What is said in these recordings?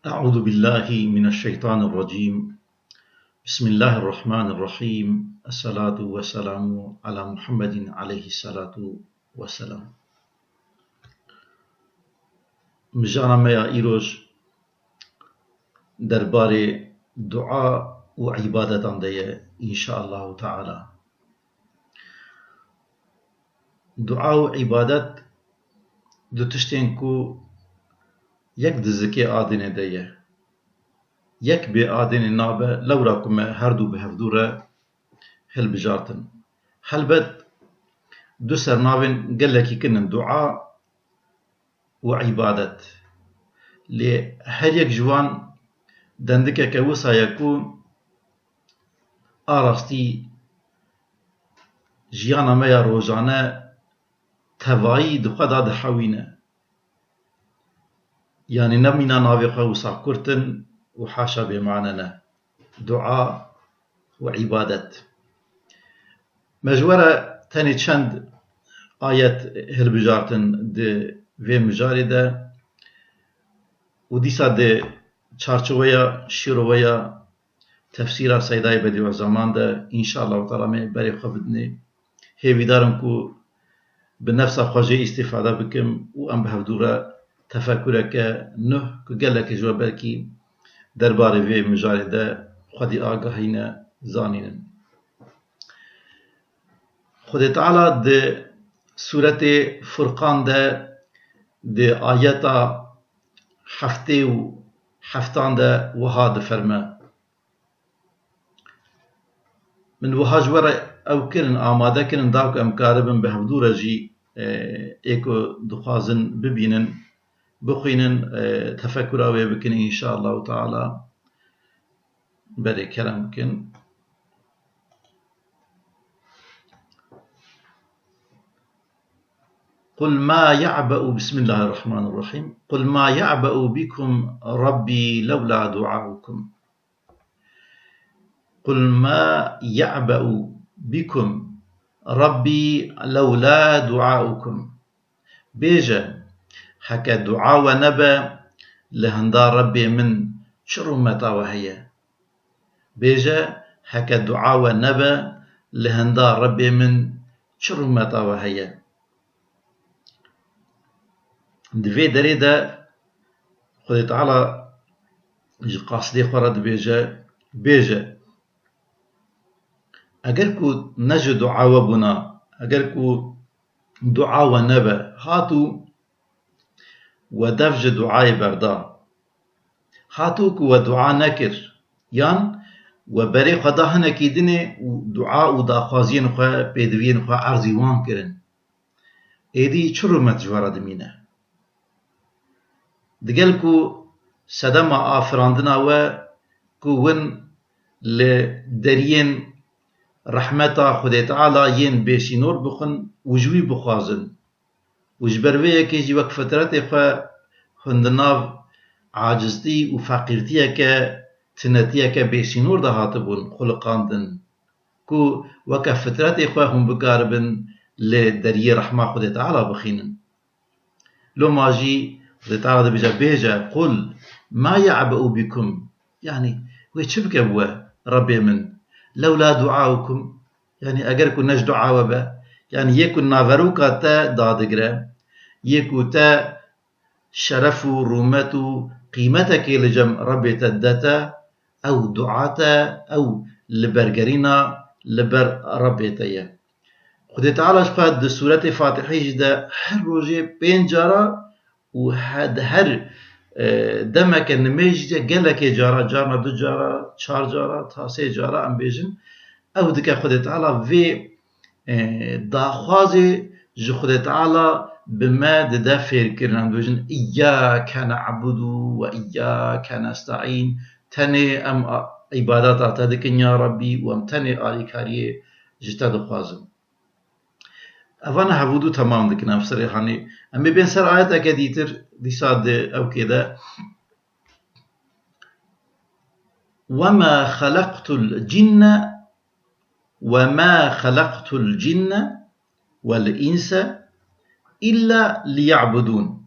أعوذ بالله من الشيطان الرجيم. بسم الله الرحمن الرحيم. الصلاة والسلام على محمد عليه الصلاة والسلام. مجانا ميا إيروج درباري دعاء وعبادة دي إن شاء الله تعالى. دعاء وعبادة دو تشتينكو يك دزكي آدين دي يك بي آدين نابه لو راكم هردو بهفدورة هل بجارتن هل بد دو سرناوين قال لك كنن دعاء وعبادة لهر يك جوان دندك كوسا يكون آرستي جيانا ميا روزانا توايي دخدا دحوينه يعني نمينا ناوي قوسا كرتن وحاشا بمعنى دعاء وعبادة مجورة تاني چند آيات هلبجارتن دي في مجاردة وديسا دي چارچوية شيروية تفسيرا سيداي بديو زمان ده إن شاء الله تعالى من بري خبدني هي دارم كو بنفس خواجه استفادة بكم وأم بهفدورة تفكرك نه كجلك جوابكي درباري في مجاردة خدي آگاهينا زانين خدي تعالى دي سورة فرقان ده دي آياتا حفتي و حفتان ده وهاد فرما من وهاج ورا او كرن آماده كرن داوك امكاربن بهفدورة جي ايكو دخازن ببينن بخينن تفكر اوي بكن ان شاء الله تعالى بري كلام كن قل ما يعبأ بسم الله الرحمن الرحيم قل ما يعبأ بكم ربي لولا دعاؤكم قل ما يعبأ بكم ربي لولا دعاؤكم بيجا حكى دعاء ونبا لهندا ربي من شرمتا وهي بيجا حكى دعاء ونبا لهندا ربي من شرمتا وهي دفي دريدا خذ تعالى قاصدي خرد بيجا اگر کو نج دعاء وبنا اگر کو دعاء ونبا هاتو ودفج دعاء بردا هاتو کو ودعاء نكر يان وبري خدا هنكي دني دعاء ودا خوازين خو بيدوين خو عرضي وان كرن ايدي چرمت جوارا دمينه دقلكو سدما آفراندنا و كون لدرين رحمتا خدای تعالی ين بيشينور بخن وجوي بخازن وجبرويه كيجي وك فترات خو هندناف عاجزتي وفقيرتي تنتيه بيشينور ده هاتبون خلقاندن كو وك فترات خو هم بقاربن لدري رحمه خدای تعالی بخينن لو ماجي خدای تعالی ده بيجا قل ما يعبأ بكم يعني ويشبك ابو ربي من لولا دعاؤكم يعني اگر كن نج دعاء وبا يعني يكون نافروكا تا دادگره يكو تا شرف رومت قيمتك لجم ربي تدتا او دعاتا او لبرگرينا لبر ربي تيا خدای تعالی شفاد سورة فاتحه جدا هر روجه بين جارا هر دمك النميج قالك جارا جارنا دو جارا چار جارا تا سه جارا ام بيجن او دك خدای تعالی في داخوازي جو خدای تعالی بما دا فير كرنا بيجن إياك نعبد وإياك نستعين تني ام عبادات تدكن يا ربي وام تني آلي كاريه جتا دخوازم أفانا هبودو تمام دكنا بسري هاني أمي بين سر آيات أكاديتر دي صاد أو كده وما خلقت الجن والإنس إلا ليعبدون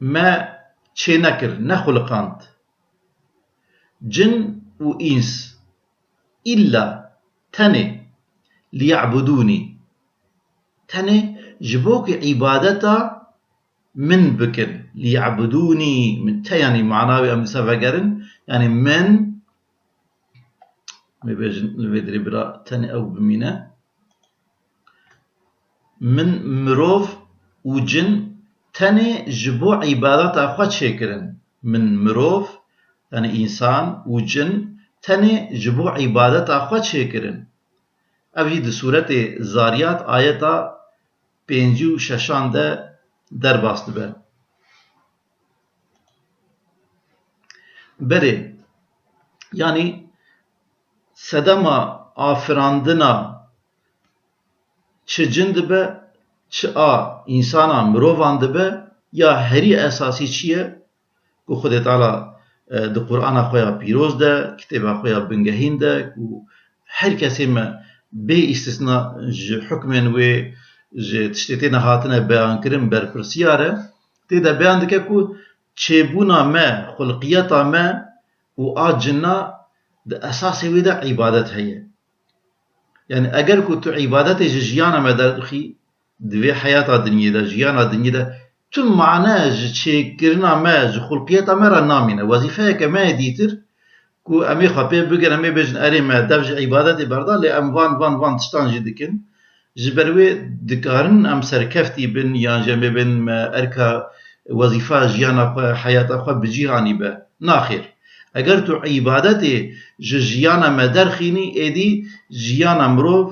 ما چه نکر نخلقاند جن و إنس إلا تنه ليعبدوني تنه جبوك عبادتا من بكن ليعبدوني من يعني معناه أم سفجرن يعني من ما بيجن الفيدري برا تنه أو بمينا من مروف وجن تنه جبو عبادتا أخوات شكرن من مروف يعني إنسان وجن تنه جبو عبادتا أخوات شكرن أبي دي سورة زاريات آياتا 56 ده درباست به بره يعني سدما آفراندنا چه جند به چه انسانا مروفاند به یا هری اساسی چیه که خود تعالی ده قرآن خویا پیروز ده کتاب خویا بنگهین ده هر کسی ما به استثناء حکمن و تشتیتین هاتنه بیان کرن بر پرسیاره تیدا بیان دکه که چبونا ما خلقیتا ما و آجنا ده اساسی ویده عبادت هیه يعني اگر کو تو عبادت جیانا ما دخی دوی حیات دنیا ده جیانا دنیا ده تو معناه چه کرنا ما خلقیتا ما را نامینه وظیفه که ما دیتر کو امی خپه بگن امی بجن اری ما دبج عبادت بردا لی ام وان تشتان جدکن جبروی دکارن ام سرکفتی بن یا جمع بن ما ارکا وظیفه جیانا حیات خو بجیهانی به ناخیر اگر تو عبادت جیانا ما درخینی ایدی جیانا مروف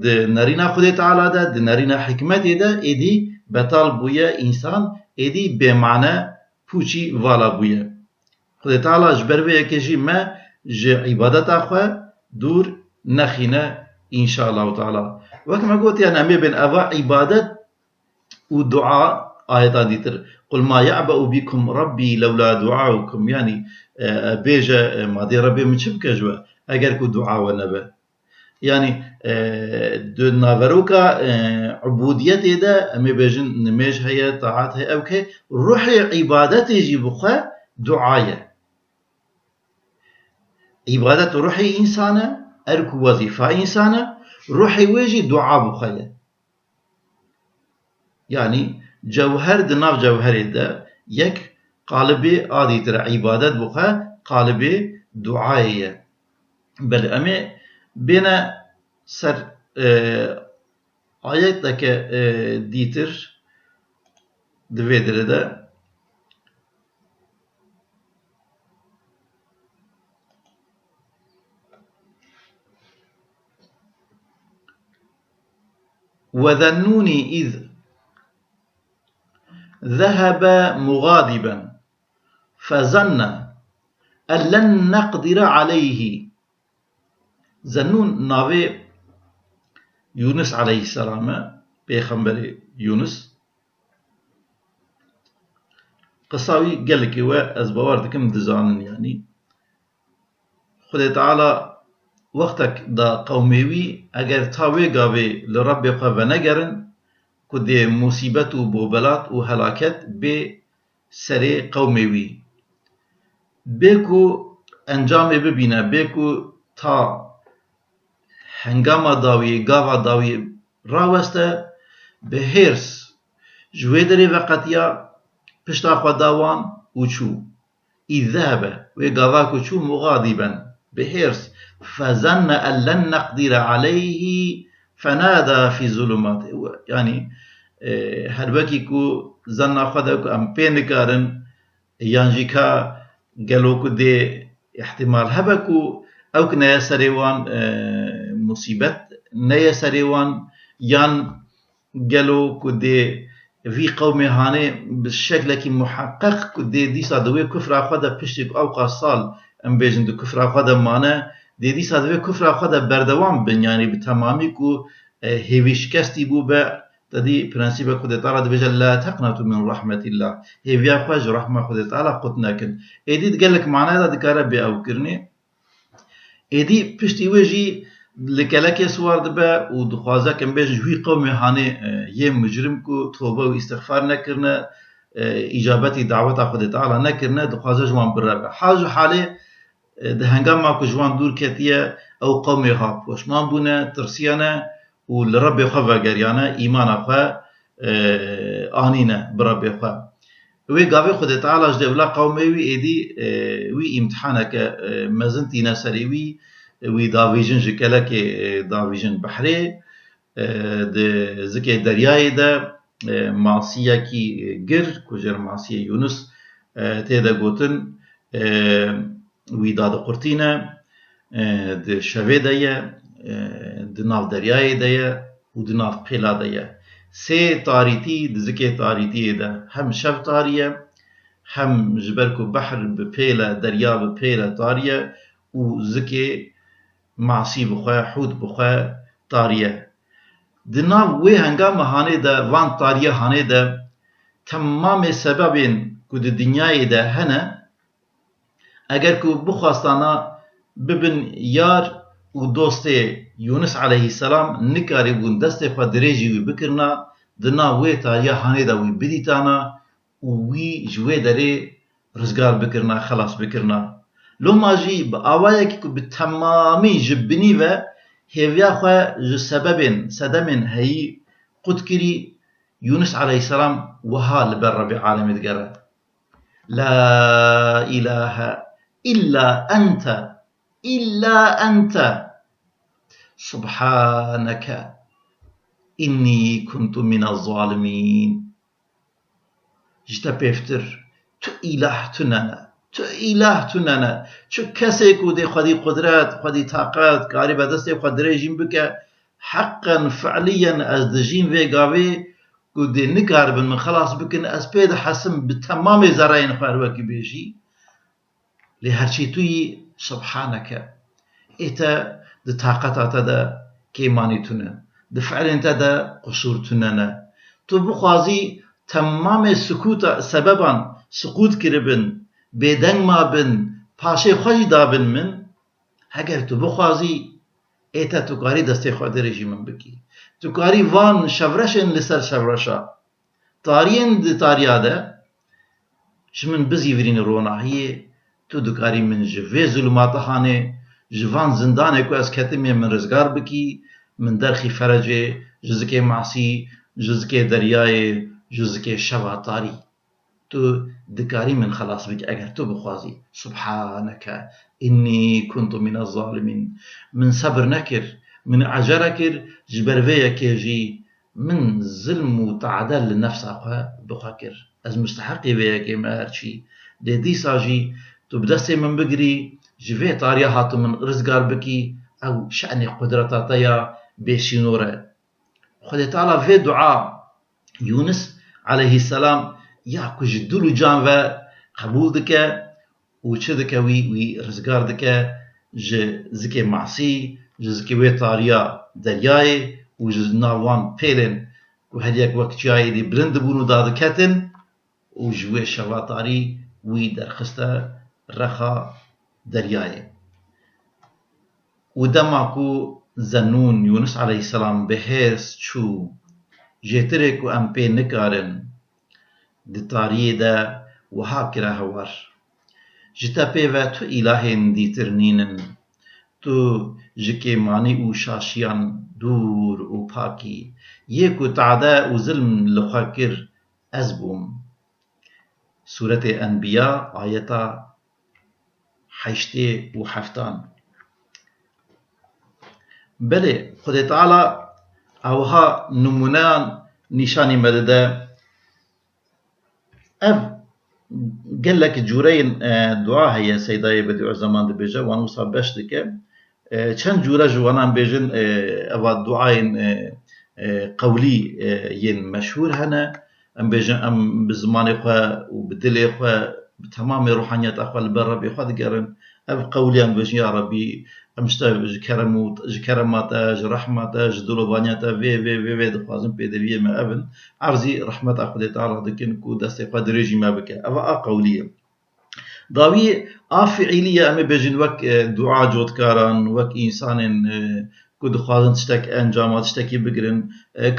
ده نرینا خود تعالی ده ده نرینا حکمت ده ایدی بطال بویا انسان ایدی به معنی پوچی والا بویا خود تعالی جبروی کجی ما جه عبادت خو دور نخینه ان شاء الله تعالی وكما قلت يعني أمي بين أوا عبادة ودعاء آيات ديتر قل ما يعبأ بكم ربي لولا دعاؤكم يعني بيجا ما دي ربي متشبك جوا أجر كو دعاء ونبا يعني دو نافروكا عبوديتي ده أمي بيجن نميج هي طاعات هي أوكي روحي عبادتي يجيبوخا دعاية عبادة روحي إنسانة أركو وظيفة إنسانة روحي ويجي دعاء بخير يعني جوهر دناف جوهر ده يك قالبي عادي ترى عبادات بخير قالبي دعائية بل أمي بنا سر آيات لك ديتر دويدر ده وذنوني إذ ذهب مغاضبا فظن أن لن نقدر عليه ذنون ناوي يونس عليه السلام بيخمبر يونس قصاوي قال لك وأزبوار دكم دزانن يعني خد تعالى وقتك دا قوميوي اگر تاوي قاوي لرب يقوى ونگرن كده مصيبت و بوبلات و هلاكت بي سري قوميوي بيكو انجام ببينه بيكو تا هنگام داوي قاوة داوي راوسته بهيرس جويدري وقتيا پشتا خوا داوان و چو إذ ذهب وقاواكو چو مغاضبا بهيرس فظن أن لن نقدر عليه فنادى في ظلمات يعني هربكي كو ظن خدك أم بينكارن يانجي كا قالوا كده احتمال هبكو أو كنا سريوان مصيبت نيا سريوان يان قالوا كده في قوم هاني بالشكل كي محقق كده دي صادوي كفر خدا بشتك أوقع صال ام بيجن دو كفر خدا مانا دي صادوي كفر خدا بردوام بن يعني بتمامي كو هيويش كستي بو با تدي برانسيبا خدا تعالى دبجا لا تقنطوا من رحمة الله هيويا خواج رحمة خدا تعالى قطنا كن ايدي تقلك معنا دا دكارا بي او كرني ايدي پشتي وجي لكلك سوار دبا ودخوازا كم بيجن جوي قومي هاني يه مجرم كو توبه و استغفار نكرنا إجابتي دعوة خود تعالى نكرنا دخوازه جوان برابع حاج حاله ده هنگام ما كجوان دور كتية أو قومي ها پوشمان بونه ترسيانا ولرب خوا وگريانا إيمان خوا آنينا برب خوا وی گاوی خود تعالی جده ولا قومي وی ایدی وی امتحانك مزنتينا سري وی داویجن جکلا که داویجن بحری ده زكي دریای ده معصیه کی گر کجر معصیه یونس تیدا گوتن وی داد قرتینه ده شوه ده ده ناف دریای ده و ده ناف پیلا ده سه تاریتی ده زكي تاریتی ده هم شب تاریه هم جبركو بحر بپیلا دریا بپیلا تاریه و زكي معصی بخواه حود بخواه تاریه دناو وی هنگام هانه ده وان تاریه هانه ده تمام سببین که ده دنیای ده هنه اگر که بخواستانا ببن یار و دوست یونس علیه السلام نکاری بون دست خود دریجی وی بکرنا دنا وی تاریه هانه ده وی بدیتانا و وی جوی داره رزگار بکرنا خلاص بکرنا لو ماجي بأوايا كي بالتمامي جبني و هيفيا خوا جسبب سدمن هي قد كري يونس عليه السلام وها لبر رب العالمين تقرأ لا إله إلا أنت سبحانك إني كنت من الظالمين جتا بيفتر تو إله تنانا شو كسي كودي خدي قدرات خدي طاقات كاري بدستي خد ريجيم بك حقا فعليا از دجين في قاوي كودي نكار من خلاص بكن اسبيد حسم بتمام زراين خاروكي بيجي لهرشي توي سبحانك إتا دي طاقات دا كيماني تنا دي فعل انت دا قصور تنانا تو بخوازي تمام سكوت سببا سقوط كربن بدنگ ما بن پاشه خوشی دابن من اگر تو بخوازی ایتا تو کاری دسته خود رژیم بکی تو کاری وان شورشن لسر شورشا تارین دی تاریاده شمن بزی ورین روناهیه تو دکاری من جوه ظلمات هانه جوان زندانه کو از کتمی من رزگار بکی من درخی فرجه جزکه معصی جزکه دریای جزکه شواتاری تو دكاري من خلاص بك أجر تو بخوازي سبحانك إني كنت من الظالمين من صبر نكر من عجركر جبرفيا كيجي من ظلم وتعدل للنفس أخوها بخاكر از مستحقي بيا كيما هرشي دي ساجي تو بدستي من بقري جفي طاريا هاتو من رزقار بكي أو شأن قدرتاتيا بيشينورة خدي تعالى في دعاء يونس عليه السلام يا كجدلو جان و قبول دكا وچه دكا وي رزگار دكا زكي معصي زكي وي طاريا درياي وج ناوان بيلن وهديك وقت جاي دي بلند بونو دادكتن وجوي شواتاري وي درخستا رخا درياي ودماكو زنون يونس عليه السلام بهرس شو جيتريكو ام بي نكارن دي تاريه دا وهاكرا هور جتا بيوا تو إلهين دي ترنينن تو جكي ماني و شاشيان دور و پاكي يكو تعداء و ظلم لخاكر أزبوم سورة أنبياء آية 8 و 7 بله خد تعالى اوها نمونان نشاني مدده اف قال لك جورين دعاء هي سيداي بديع زمان دي بيجا وانو صابش دكه چند جورا جوانان بيجن اوا دعاين قولي ين مشهور هنا ام بيجن ام بزمان خو وبدل خو بتمام روحانيات اخو البر خو دقرن اف قولي ام بيجن يا ربي امشتا كرماتا رحمتا دولوبانياتا في دخوازم بيدوية ما ابن عرضي رحمة اخو تعالى دكن كو دستي قد ريجيما بك اوا قوليه ضاوي فعلية أما بيجن وك دعاء جود كاران وك إنسان ku dixwazin tiştek encama tiştekî bigirin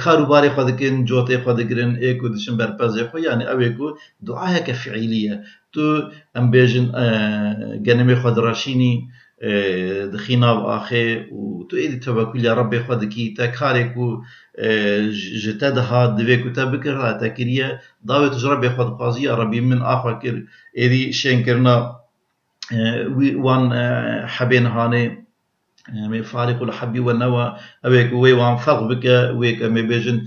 karûbarê xwe dikin cotê xwe digirin ê ku diçin berpezê xwe yani ew ê ku duayeke fiîlî ye tu em bêjin genimê xwe diraşînî dixî nav axê û tu êdî tevekûlya Rebbê xwe dikî te karê ku ji te dihat divê ku te bikir te kiriye dawê tu ji Rebbê xwe dixwazî ya Rebbî min a xwe kir êdî şênkirina wan hebên hanê فارق الحب والنوى اويك وي وان فرق بك ويك ام بيجن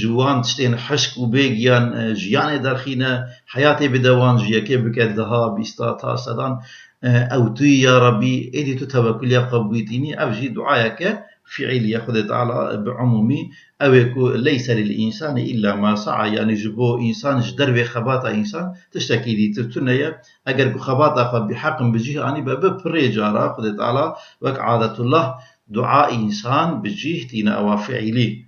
جوان تشتين حشك وبيجيان جياني درخينا حياتي بدوان جيكي بك الدها بيستا تاسدان او توي يا ربي ايدي تتوكل يا قبويتيني افجي دعايك فعلي ياخذ تعالى بعمومي اويكو ليس للانسان الا ما سعى يعني جبو انسان جدر بخباطه انسان تشتكي دي ترتنيا اگر خباطه بحق بجيه اني ببريجارا خذ تعالى وك عاده الله دعاء انسان بجيه تينا او فعلي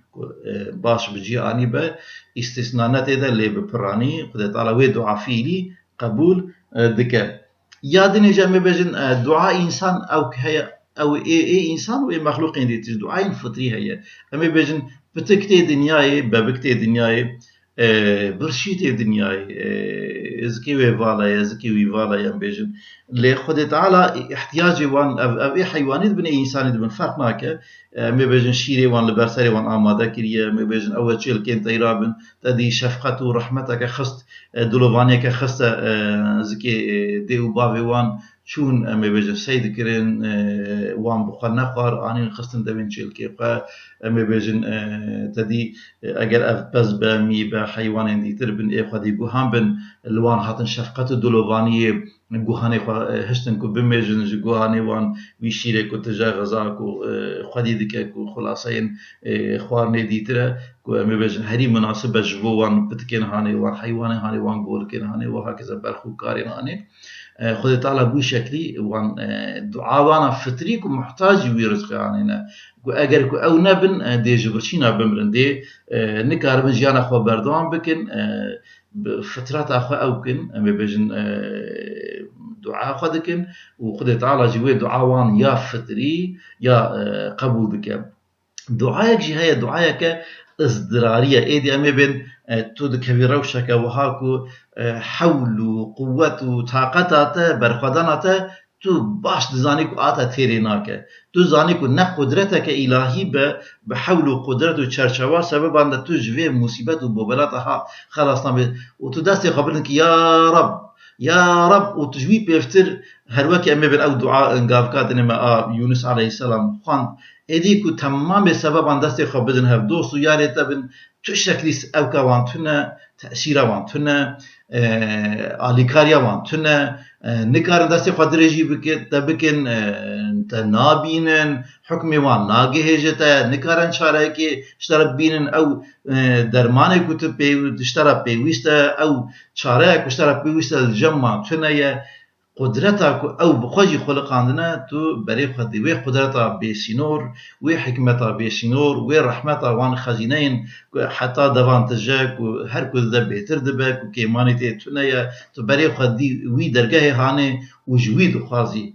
باش بجيه اني ب استثناءات ده اللي ببراني خذ تعالى وي دعاء فعلي قبول دك يادني جمع بجن دعاء انسان او هي او اي انسان و مخلوق دي دعاء فطري هي اما بيجن بتكتي دنياي ببكتي دنياي برشيتي دنياي ازكي ويفالا ازكي ويفالا يم بيجن لي خد تعالى احتياجي وان او حيوانات بن انسان بن فرق ناكه ما بيجن شيري وان لبرسري وان اماده كريه ما بيجن اول شيء كان تيرابن تدي شفقته ورحمتك خست دلوانيك خست زكي دي وبافي وان چون ام بيجن سيد كرين وان بخل نخار اني خستن دبن شيلكي ام بيجن تدي اگر اف بز بمي بحيوان دي تربن اي خدي بوهم بن الوان هاتن شفقته دلوانيه گوهانه هشتن کو بمجن ج گوهانه وان ویشیره کو تجا غزا کو خدی دکه کو خلاصین خوارنه دیتره کو مبجن هری مناسبه جو وان بتکن هانه وان حیوانه هانه وان گول کن هانه و هكذا برخو کارین هانه خود تعالی بو شکلی وان دعاوانا فطری کو محتاج وی رزق هانه کو اگر کو او نبن دی جبرچینا بمرن دی نکار بجیان خو بردوام بکن فترات اخو او كن ام بيجن دعاء خدكن وخد تعالى جوي دعاوان يا فطري يا قبول بك دعايك جي هي دعايك ازدراريه ايدي ام بين تود كبيره وشك وهاكو حول وقوه وطاقته برخدانته تو باش دزانی کو آتا تیری ناکه تو زانی کو نه قدرتك الهی به حول و قدرت و چرچوا سبب اند تو جوی مصیبت و ببلات ها خلاص نبی و تو دستی خبرن که یا رب و تجوی پیفتر هر وقت امی بر او دعا انگاف کردن ما یونس علیه السلام خواند ایدی کو تمام به سبب اند دستی خبرن هف دوست و یاری تبن تو شکلیس او کوان تونه تأثیر وان تونه آلیکاریا وان تونه نکار دستی خودرجی بکن تنابینن حکمی وان ناگهجته نکارن چاره که اشتراب بینن او درمانه کتب اشتراب پیوسته او چاره که اشتراب پیوسته الجمع تونه قدرتك او بخوجي خلقاندنا تو بري خدي وي قدرتها بسينور وي حكمتها بسينور وي رحمتها وان خزينين حتى دوان تجاك وهر كل ذا بيتر دبك وكيمانيتي تنيا تو بري خدي وي درجه هاني وجويد خازي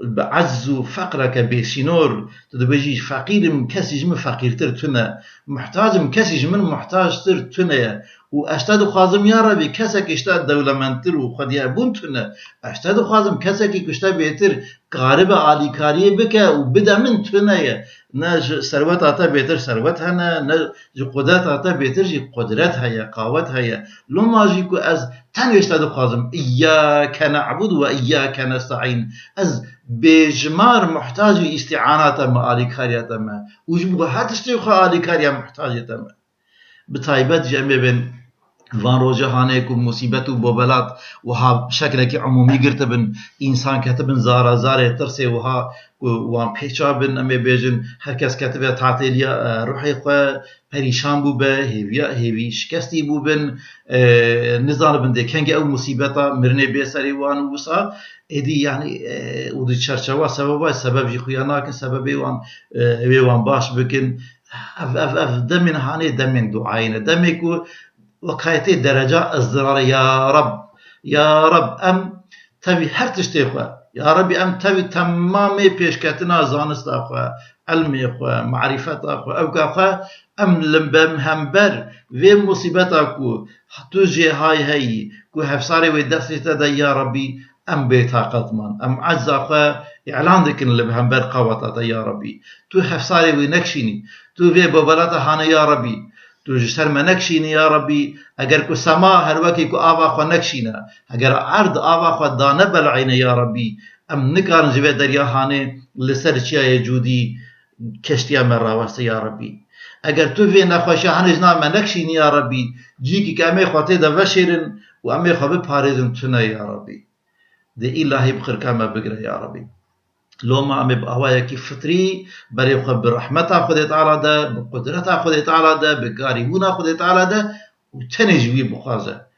بعز فقرك بسينور تدبجي فقير مكسج من فقير تر تنا محتاج مكسج من محتاج تر تنا واشتاد خازم يا ربي كسك اشتاد دولمنتر وخد يابون تنا اشتاد خازم كسك كشتا بيتر قارب عالي كاريه بك وبدا من تنا نج ثروت اتا بيتر ثروت هنا نج قدرت اتا بيتر جي قدرت هي قوت هي لو ماجيكو از تن اشتاد خازم اياك نعبد واياك نستعين از بجمار محتاج استعانات ما عالي كاريه ما وجبو هاتشتي خو عالي كاريه محتاج تما بتايبت جمع بين وان روجهانه کو مصیبت و ببلات وها شکل کی عمومی گرت بن انسان كتبن زار ترسه وها وان پیچا بن ام بیجن هر کس كتب تعطیلیا روحی خو پریشان بو به هیوی شکستی بو بن نزار بن ده کنگ او مصیبتا مرنه بیسری وان وسا ادی یعنی ودی چرچوا سبب جی خویانا که سبب وان باش بکن اف دمن هاني دمن دعاينا دمكو وقايتي درجة الزرار يا رب ام تبي هر تشتي خو يا ربي ام تبي تمامي پیشکتنا زانست اخو علمي خو معرفة خو أو كخو أم لمبم همبر في مصيبتا كو توجي هاي كو هفصاري ودستي دا يا ربي أم بطاقت من أم عز خو إعلان دكن لبهمبر قوتا يا ربي تو هفصاري ونكشيني تو في ببلاتا هانا يا ربي تو جسر منكشيني يا ربي اگر کو سما هر وکی کو آوا خو نکشینا اگر عرض آوا خو دانه بلعین یا ربی ام نکارن جوه دریا هانه لسر چیای جودی کشتیا مراوسته یا ربی اگر تو في نخوشی هنوز نام نکشینی یا ربی جی کی که امی خواته دا وشیرن و امی خواه بپاریدن تونه یا ربی ده الهی بخیر کامه بگره یا ربی لو ما أمي بأهوايك فطري بري خب برحمتها خدي تعالى ده بقدرتها خدي تعالى ده بقاربونها خدي تعالى ده وتنجوي بخازه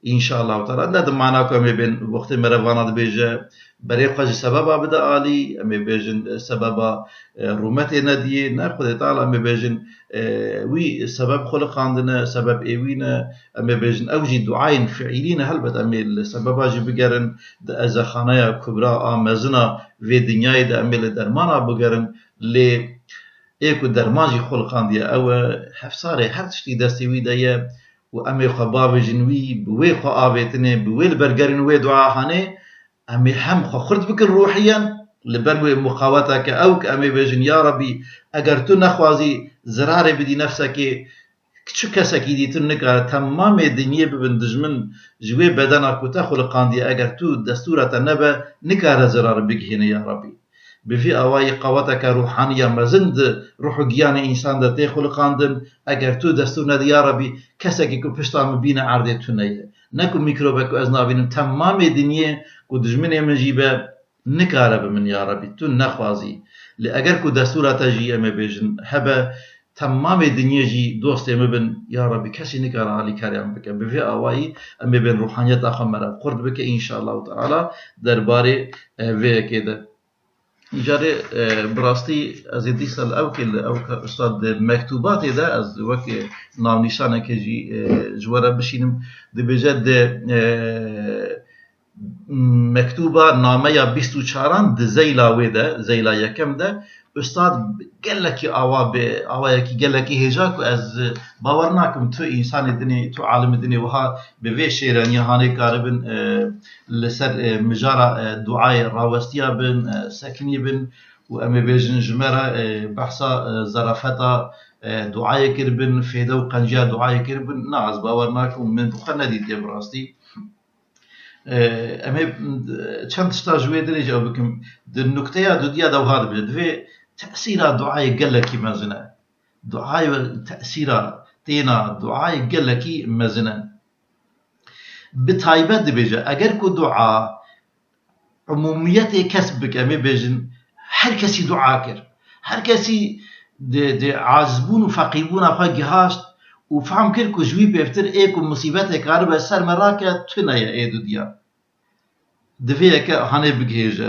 إن شاء الله تعالى ندم معناكم أمي بين وقت مرفانا بيجا بري خاج سببا بدا عالي أمي بيجن سببا رومتي نديه ناخد تعالى أمي بيجن وي سبب خلق عندنا سبب إيوينا أمي بيجن أوجي دعاين فعيلين هلبت أمي السببا جي بقرن دا أزا خانايا كبرى آمزنا في دنياي دا أمي لدرمانا بقرن لي إيكو درماجي خلق عندي أو حفصاري هرتشتي دستيوي دايا و امی خباب جنوی بوی خو آبیتنه بوی البرگرین وی دعاهانه امی هم خو خرد بکن روحيا لبنوی مقاوتا که اوک امی بجن یا ربی اگر تو نخوازی زرار بدی نفسك چو کسکی دیتن نکاره تمام دنیا ببن دجمن جوی بدنا کتا خلقاندی اگر تو دستورتا نبه نکاره زرار بگهینه یا ربی بفي أواي قوتك روحانية مزند روح جيان إنسان ده خلقاندن أجر تو دستور يا ربي كسك يكون بشتا مبينا عرض تونية نكو ميكروبك أزنابين تمام الدنيا كدجمن مجيبة نكارب من يا ربي تو نخوازي لأجر كو دستور تجي أما بيجن هبا تمام الدنيا جي دوست مبن يا ربي كسي نكار علي كريم بك بفي أواي أما بين روحانية أخمرة قرد بك إن شاء الله تعالى درباري في كده جاري براستي از دیسال او استاد مكتوبات ده از وك نام نشانه كجي جواره بشينم دي بجد مكتوبه نامه يا 24 د زيلا وده زيلا يكم ده استاد قال لك اوا قال لك هجاك از باورناكم تو انسان دني تو عالم دني وها بفي شيران يهاني قاربن لسر مجارة دعاء راوستيا بن سكني بن وامي بيجن جمرة بحثا زرافتا دعاء كربن فيدو قنجا دعاء كربن ناز باورناكم من بخنا دي براستي امي چند شتا جوي درجه بكم النكته دو ديا دو هذا بجد تأثير دعاء قلكي مزنا دعاء تأثير تينا دعاء قلكي مزنا بتايبت بيجا اگر كو دعاء عموميته كسبك امي بيجن هر كسي دعاء كر هر كسي دي عازبون وفقيبون اخوا جهاشت وفهم كر كو جوي بيفتر ايكو مصيبته كاربه سر مراكه تنايا ايدو ديا دفيك هاني بجهج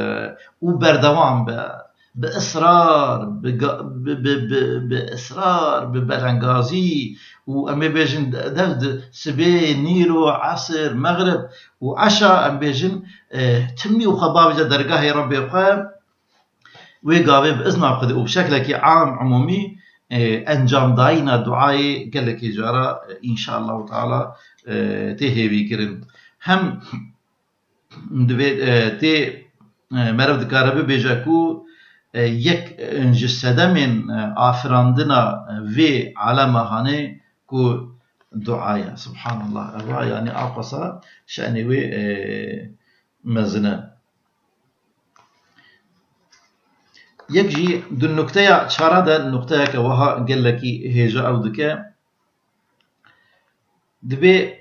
وبردوام بإصرار بإصرار ببلنغازي وأمي بيجن دفد سبي نيرو عصر مغرب وعشاء أم بيجن تمي وخبابجة درجاه ربي وخير ويقابي بإذن أخذ وبشكل عام عمومي أنجام داينا دعائي قال لك جارة إن شاء الله تعالى تهي بيكرن هم تي مرف دكاربي بيجاكو یک جسده من آفراندنا في علامة هاني كو دعايا سبحان الله الله يعني أقصى شأني وي مزنا يكجي دو النكتة شارع دا النكتة كوها قال لك هيجا أو دكا دبي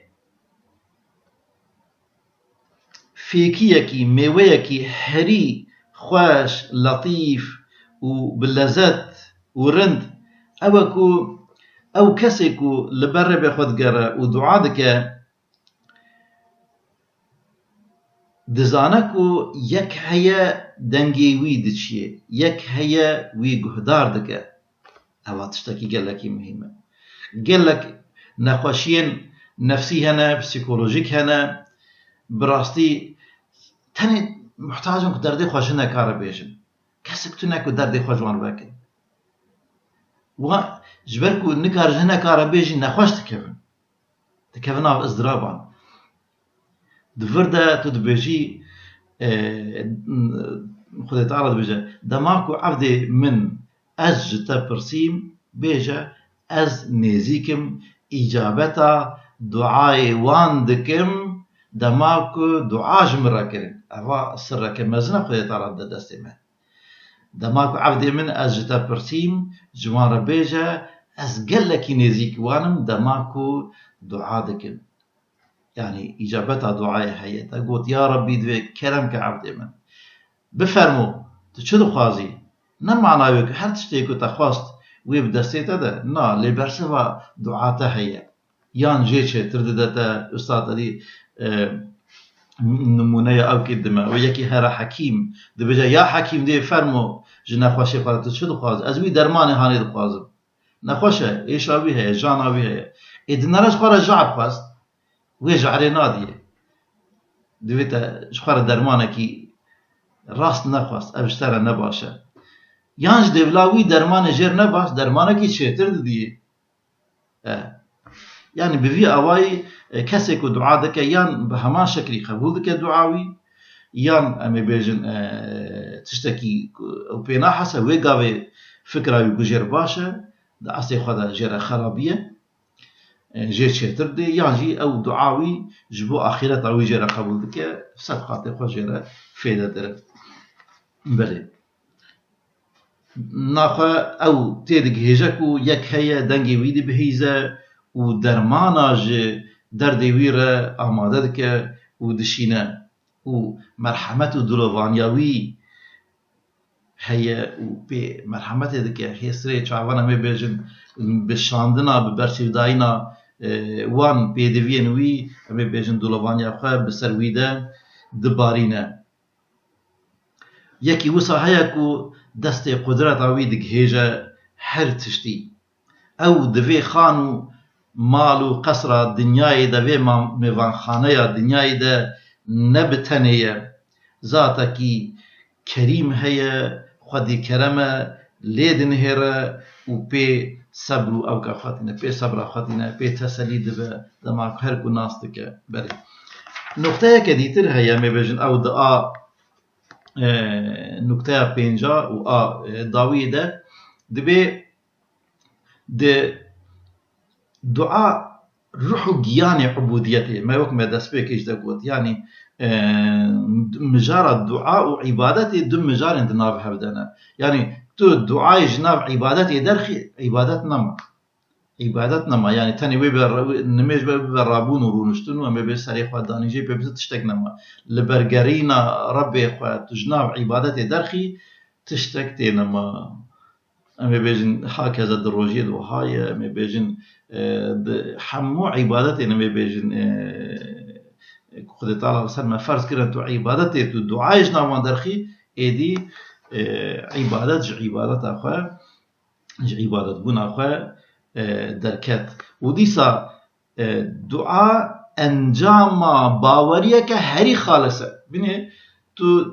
فيكيكي ميويكي هري خوش لطيف وباللذات ورند او كسيكو لبر بخد قرا ودعادك دزانكو يك هيا دنجي وي دشي يك هيا وي جهدار دك او تشتكي قال لك مهمه قال لك نخوشين نفسي هنا بسيكولوجيك هنا براستي تاني محتاجم که دردی خوش نکاره بیشن کسی که تو نکو دردی خوش وان بکن و جبركو نكار هنا كار بيجي نخوش تكفن av ازدرابان دفردا تدبيجي خدای تعالی بيجا دماكو عبدي من از جتا برسيم بيجا از نزيكم إجابتا دعاي وان دكم دماكو دعاج مراكرين أفا سرك مزنا خدای تعالی دستي من دماكو عبدي من از جتا برسيم جوان بيجا از قلكي نزيك وانم دماكو دعا دكم يعني إجابتها دعاء حياتها قلت يا ربي دوي كرمك عبدي من بفرمو تشدو خوازي نم معناوك هر تشتيكو تخواست ويب دستيتا ده نا لي برسوا دعاتا هي يان جيشه ترددتا استاذ دي نمونه او كدما ويكي هرا حكيم ده بجا يا حكيم دي فرمو جنا خوشي خالت تشدو خواز از وي درمان هاني دو خوازم نخوشه ايش ابي هي جان ابي هي ادنرش خورا جعب خواست ويجعل ناديه دويتا شخار درمانكي راست نخواست ابشتر نباشه یانج دبلاوی درمان جر نباش درمانكي چهتر ددیه يعني بفي اواي کسی کو دعا دکه یان به همان شکلی قبول دکه دعاوی یان امی بیجن تشتكي او پینا حسه وی گاوی فکراوی گجر باشه دا اصلی خدا جر خرابیه جيت شهتر دي يعني او دعاوي جبو اخيرا تاوي جرا قبول دك صدقات خو جرا فايده در بله ناخه او تيدك هيجكو يك هي دنگي ويدي بهيزه و درمانا ج درد ويره آماده دك و دشينه و مرحمت و دلوانياوي هي و بي مرحمت دك هيسري چاوانا مي بيجن بشاندنا ببرسيداينا وان پێدەویێن وی ئەمێ بێژن دڵۆڤانیا خۆ بەسەر ویدا دبارینە یەکی وسا هەیە و دەستێ قودرەتا وی دگهێژە هەر تشتی ئەو دەوێ خان و ماڵ و قەسرا دنیای دەوێ میوانخانەیە دنیای دە نەبتەنەیە زاتەکی کەریم هەیە خودی کەرەمە لێ دنهێرە و پێ صبر او كاخاتنا بي صبر خاتنا بي تسلي دبا دماغ هر كو ناستك بري نقطه كديتر هي ما بيجن او دعاء نقطه بينجا و داوي ده دبي د دعاء روح جياني عبوديته ما يوك ما دسبيك ايش دقوت يعني مجرد دعاء وعبادته دم مجار عند ناف هبدنا يعني تو دعاء جناب عبادتي درخي عبادت نما يعني تاني ويبر نميج بالرابون ورونشتون وما بيسري خوا دانيجي بيبز تشتك نما لبرغرينا ربي خوا تجناب عبادتي درخي تشتك تي نما اما بيجن هكذا دروجي وهاي اما بيجن حمو عبادتي اما بيجن خدای تعالی سلم فرض کردن تو عبادت تو دعای جناب درخی ایدی عبادت عبادت آخه عبادت بون آخه درکت و دیسا دعا انجام باوریه که هری خالصه بینی تو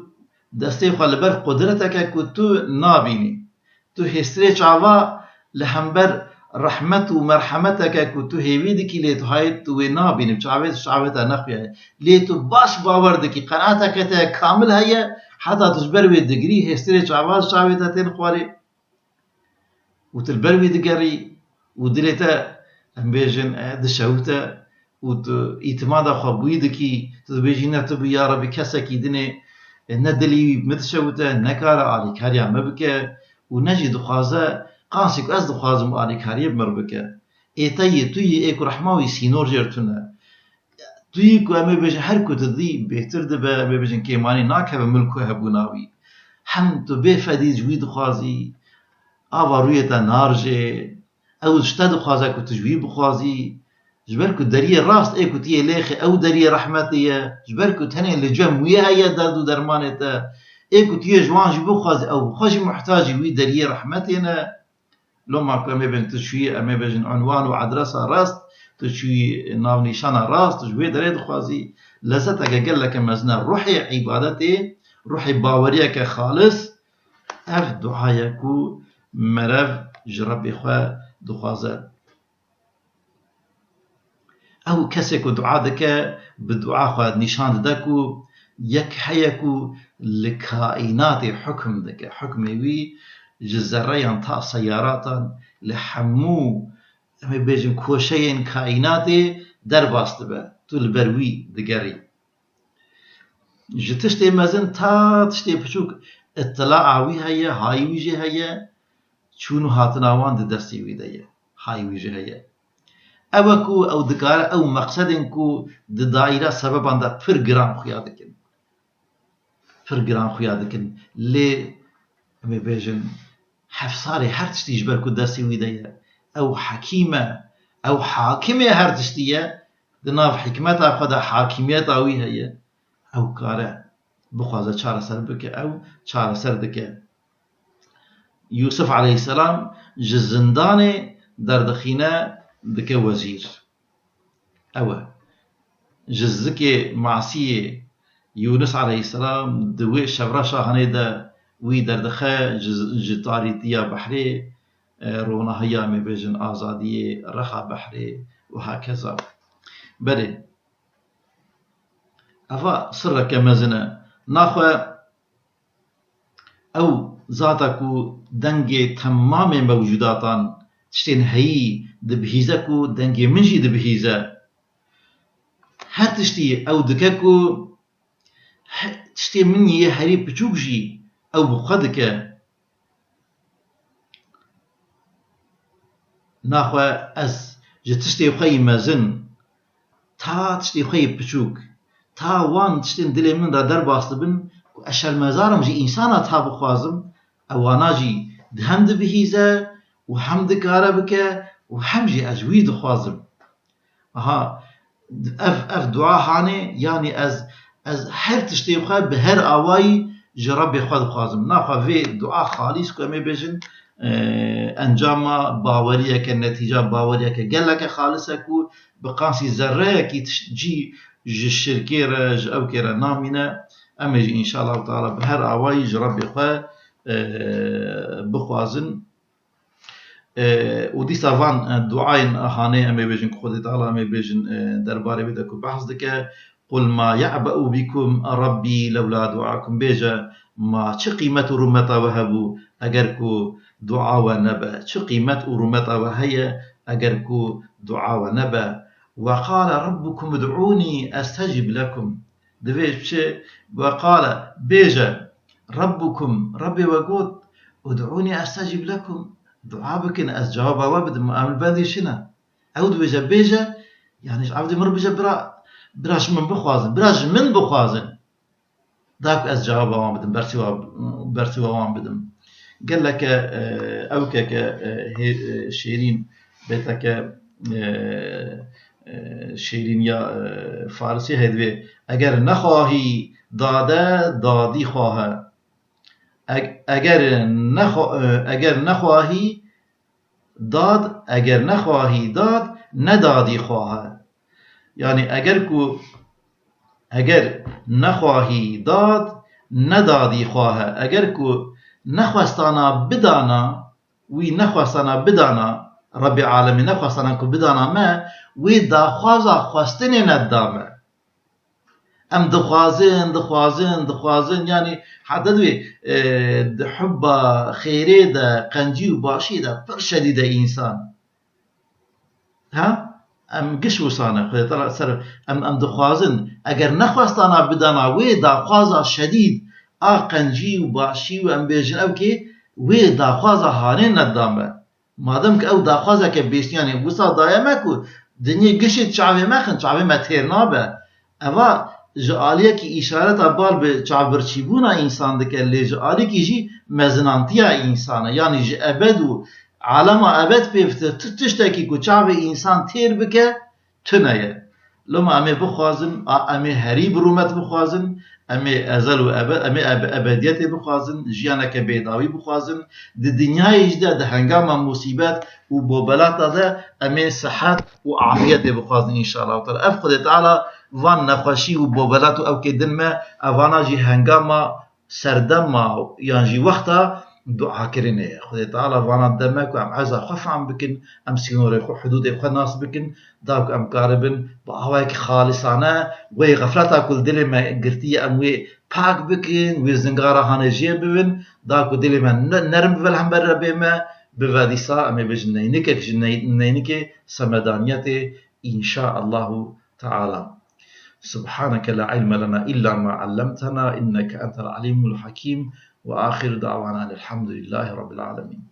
دسته خالبر قدرته که تو نابینی تو هستری چاوا لهمبر رحمت و مرحمت که تو هیوید کی لیت های تو نابینی چاوت نخویه لیتو باش باور دکی قناعت که کامل هیه حتى تجبروي دقري هستري چاواز چاويتا تين خواري وتلبروي دقري ودلتا ام بيجن دشوتا وإتمادا خوابوي دكي تبيجي نتبو يا ربي كسكي دني ندلي مدشوتا نكارا علي كاريا مبكا ونجي دخوازا قانسيك از دخوازم علي كاريا بمربكا ايتاي توي ايكو رحماوي سينور جرتونا توی کو امی بجن هر کو تدی بهتر دبه امی بجن که مانی ناکه به ملکو هبوناوی هم تو بفدی جوید خوازی آوا رویتا نارجه او شتد خوازه کو تجوی بخوازی جبر کو دریه راست ای کو تیه لیخه او دریه رحمتیه جبر کو تنه لجمویه هیا دردو درمانتا ای کو تیه جوان جی بخوازی او خوشی محتاجی وی دریه رحمتیه لو ما کو امی بجن تشوی امی بجن عنوان و عدرسه راست تشوي ناو نشانه راست تجوي دريد خوازي لذتك قال لك مزنا روحي عبادتي روحي باوريك خالص اف دعايكو مرف جرب خوا دخوازه او کسی که دعا دکه به دعا خوا نشان دکو یک حیکو لکائنات حکم دکه حکمی وی جزريان تا سياراتان لحمو اما بيجن كوشين كائناتي درباست به تو البروي دقري جتشتي مزن تا تشتي بشوك اطلاع وي هيا هاي ويجي هيا چونو هاتناوان دي دستي وي دي هاي ويجي هيا اوكو او دكار او مقصدنكو دي دائرة سببان دا پر گرام خيادكن پر گرام خيادكن لي اما بيجن حفصاري هر تشتي جبر كو دستي وي دي او حكيمة او حاكمة هر تشتيه دناف حكمتها خدا حاكميتها وي هي او كاره بخوازه چاره سر بكه او چاره سر دكه يوسف عليه السلام جزندان دردخينه دكه وزير او جزكه معصيه يونس عليه السلام دوي شبرشا هنيدا وي دردخه جطاري ديا بحري رونا هيا مبيجن آزادي رخا بحري وهكذا بله افا سرك مزنه ناخو او ذاتكو دنگي تمام موجوداتان تشتين هي دبهيزكو دنگي منجي دبهيزه هر تشتي او دككو تشتي مني هري بچوكجي او بخدك ناخو از جتشتي بخي مزن تا تشتي بخي بچوك تا وان تشتين دلي من را در باست بن اشار مزارم جي انسانا تا بخوازم اوانا جي دهم دبهيزه وهم دكاره بك وهم جي اجوي دخوازم اها اف دعا هاني يعني از هر تشتي بخي بهر اواي جرب خود خوازم ناخو في دعا خالص كمي بيجن انجام باوريه كنتيجه باوريه كجلك خالصكو بقاسي ذره كي تجي الشركيره او كيرا نامينه اما ان شاء الله تعالى بهر اواي جرب خو بخوازن ودي سافان دعاين اهاني اما بيجن خود تعالى اما بيجن درباري بدك بحث دك قل ما يعبأ بكم ربي لولا دعاكم بيجا ما چه قيمت ورمتا وهبو اگر کو دعا و نبا چه قيمت ورمتا وهي اگر کو دعا و نبا وقال ربكم ادعوني استجب لكم دفيش وقال بيجا ربكم ربي وقود ادعوني استجب لكم دعا بكن از جواب وابد معامل باندي شنا اود بيجا يعني عبد مر بيجا براش من بخوازن براش من بخوازن داك از جواب وام بدم برسي وام بدم قال لك اوكك شيرين بيتك شیرین یا فارسی هدوی اگر نخواهی داده دادی خواه اگر نخواهی داد ندادی خواه یعنی اگر نخواهی داد ندادی خواه اگر کو نخواستانا بدانا رب العالمين نخواستانا کو بدانا ما وی داخوازا خواستنی ندامه ام دخوازن يعني حتى دوی حب خیره ده قنجی و باشی ده پر شدیده انسان ها ام قش وصانه خود طلع سر ام دخوازن اگر نخواستانا بدانا وی داخوازا شدید قنجی و باشی و ام بیجن او که وی داخوازا هانه ندامه مادام که او داخوازا که بیشتیانی وصا دایمه که دنیا گشت چاوی مخن چاوی متیر نابه اوا جعالیه که اشارت بال به چاورچی بونا انسان دکه لی جعالی که جی مزنانتیا انسانه یعنی جی ابد و عالم ابد پیفته تشتکی که چاوی انسان تیر بکه تنیه لما امی بخوازن امی هری برومت بخوازن امی ازل و ابد امی ابدیت بخوازن جیانک بیداوی بخوازن د دنیای جده د هنگام مصیبت و بوبلات ده امی صحت و عافیت بخوازن ان شاء الله تعالی اف خود تعالی وان نخوشی و بوبلات او که دن ما اوانا جی هنگام سردم ما یعنی جی وقتا دعاء كرينه خدي تعالى وانا دمك وام عايزة خف عم بكن ام سينوري خو حدود خو ناس بكن داك ام قاربن بهواك خالصانه وي غفلتا كل دل ما قرتي ام وي باك بكن وي زنقاره هانجي ببن داك دل ما نرم بلهم بر بما بفاديسا ام بجنينك جنينك سمدانيته ان شاء الله تعالى. سبحانك لا علم لنا إلا ما علمتنا إنك أنت العليم الحكيم. وآخر دعوانا الحمد لله رب العالمين.